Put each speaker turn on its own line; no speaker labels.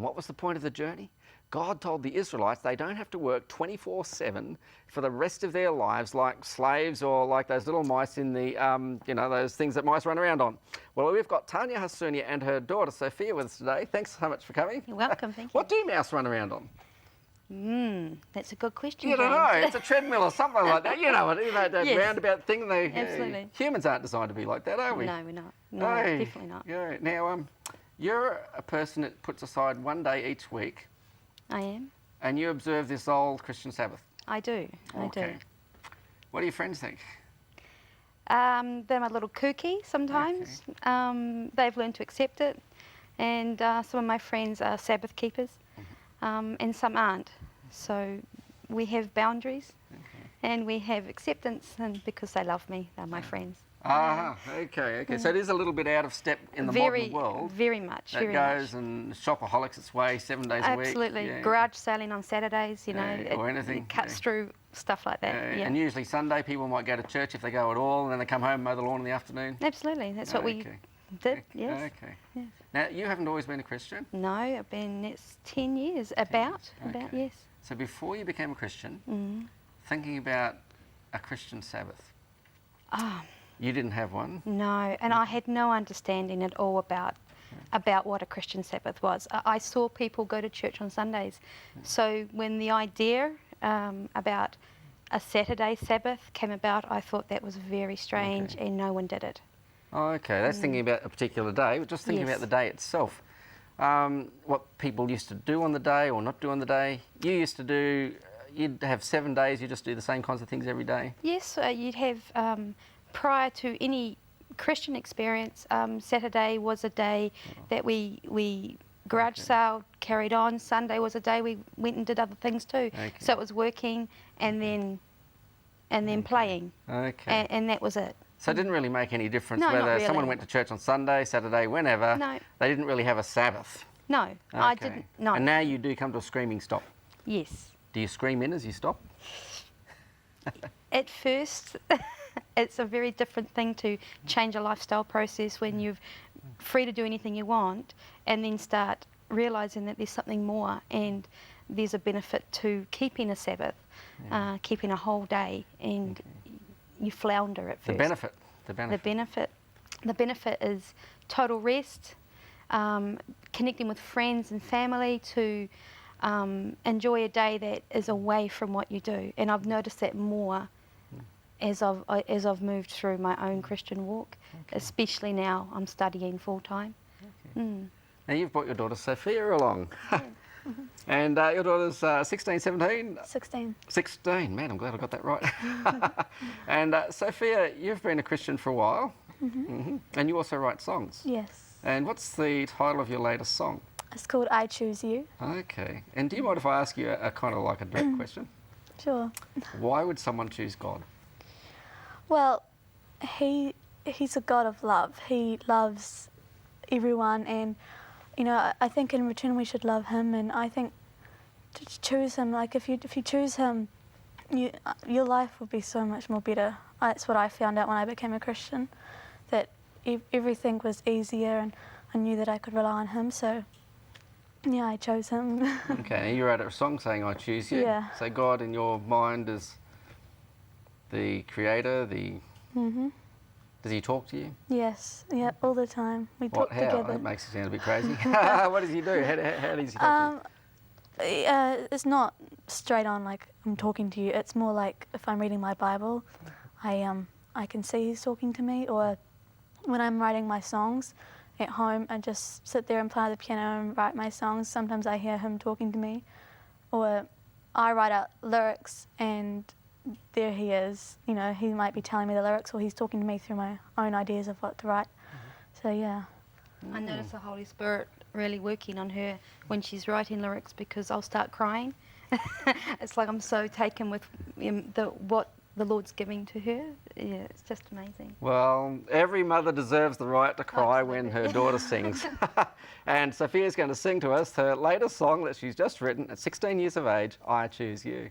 And what was the point of the journey? God told the Israelites they don't have to work 24/7 for the rest of their lives like slaves or like those little mice in the, those things that mice run around on. Well, we've got Tania Hassounia and her daughter Sophia with us today. Thanks so much for coming.
You're welcome, thank you.
What do mouse run around on?
That's a good question,
You don't
James.
know. It's a treadmill or something like that. You know it, that
Yes.
roundabout thing.
Absolutely.
Humans aren't designed to be like that, are we?
No, we're not. No,
Hey,
definitely not.
Yeah. Now, you're a person that puts aside one day each week,
I am.
and you observe this old Christian Sabbath.
I do. I do.
What do your friends think?
They're a little kooky sometimes. They've learned to accept it, and some of my friends are Sabbath keepers, and some aren't. So we have boundaries, and we have acceptance, and because they love me, they're my friends.
Okay. So it is a little bit out of step in the modern world.
Very much.
That goes and shopaholics its way 7 days a week.
Absolutely.
Yeah.
Garage selling on Saturdays,
or anything.
It cuts through stuff like that. Yeah.
And usually Sunday people might go to church if they go at all, and then they come home and mow the lawn in the afternoon.
Absolutely. That's what we did, yes.
Okay.
Yes.
Now, you haven't always been a Christian?
No, it's 10 years, about, yes.
So before you became a Christian, thinking about a Christian Sabbath, you didn't have one?
No, and I had no understanding at all about what a Christian Sabbath was. I saw people go to church on Sundays. So when the idea about a Saturday Sabbath came about, I thought that was very strange, and no one did it.
Oh, okay, that's thinking about a particular day, but just thinking about the day itself. What people used to do on the day or not do on the day. You used to do, you'd have 7 days, you just do the same kinds of things every day? Yes,
you'd have, prior to any Christian experience, Saturday was a day that we garage sale carried on. Sunday was a day we went and did other things too. So it was working and then playing. And that was it.
So it didn't really make any difference whether someone went to church on Sunday, Saturday, whenever.
No.
They didn't really have a Sabbath.
No, I didn't. No.
And now you do come to a screaming stop.
Yes.
Do you scream in as you stop?
At first, it's a very different thing to change a lifestyle process when you're free to do anything you want, and then start realising that there's something more, and there's a benefit to keeping a Sabbath, keeping a whole day, and you flounder at first. The benefit is total rest, connecting with friends and family to enjoy a day that is away from what you do. And I've noticed that more as I've moved through my own Christian walk, especially now I'm studying full time.
Now you've brought your daughter Sophia along. And your daughter's 16, 17?
16.
16, man, I'm glad I got that right. And Sophia, you've been a Christian for a while, and you also write songs.
Yes.
And what's the title of your latest song?
It's called I Choose You.
Okay. And do you mind if I ask you a kind of like a direct question?
Sure.
Why would someone choose God?
Well, he's a God of love. He loves everyone, and you know, I think in return we should love him, and I think to choose him, like if you choose him, your life will be so much more better. That's what I found out when I became a Christian, that everything was easier, and I knew that I could rely on him, so yeah, I chose him.
Okay, you wrote a song saying I choose you.
Yeah.
So God in your mind is the creator, does he talk to you?
Yes, yeah, all the time. We talk together.
That makes it sound a bit crazy. What does he do? How does he talk to you?
It's not straight on like I'm talking to you. It's more like if I'm reading my Bible, I can see he's talking to me, or when I'm writing my songs at home, I just sit there and play the piano and write my songs. Sometimes I hear him talking to me, or I write out lyrics and there he is, you know, he might be telling me the lyrics, or he's talking to me through my own ideas of what to write. So yeah.
I notice the Holy Spirit really working on her when she's writing lyrics, because I'll start crying. It's like I'm so taken with what the Lord's giving to her. Yeah, it's just amazing.
Well, every mother deserves the right to cry when her daughter sings. And Sophia's going to sing to us her latest song that she's just written at 16 years of age, I Choose You.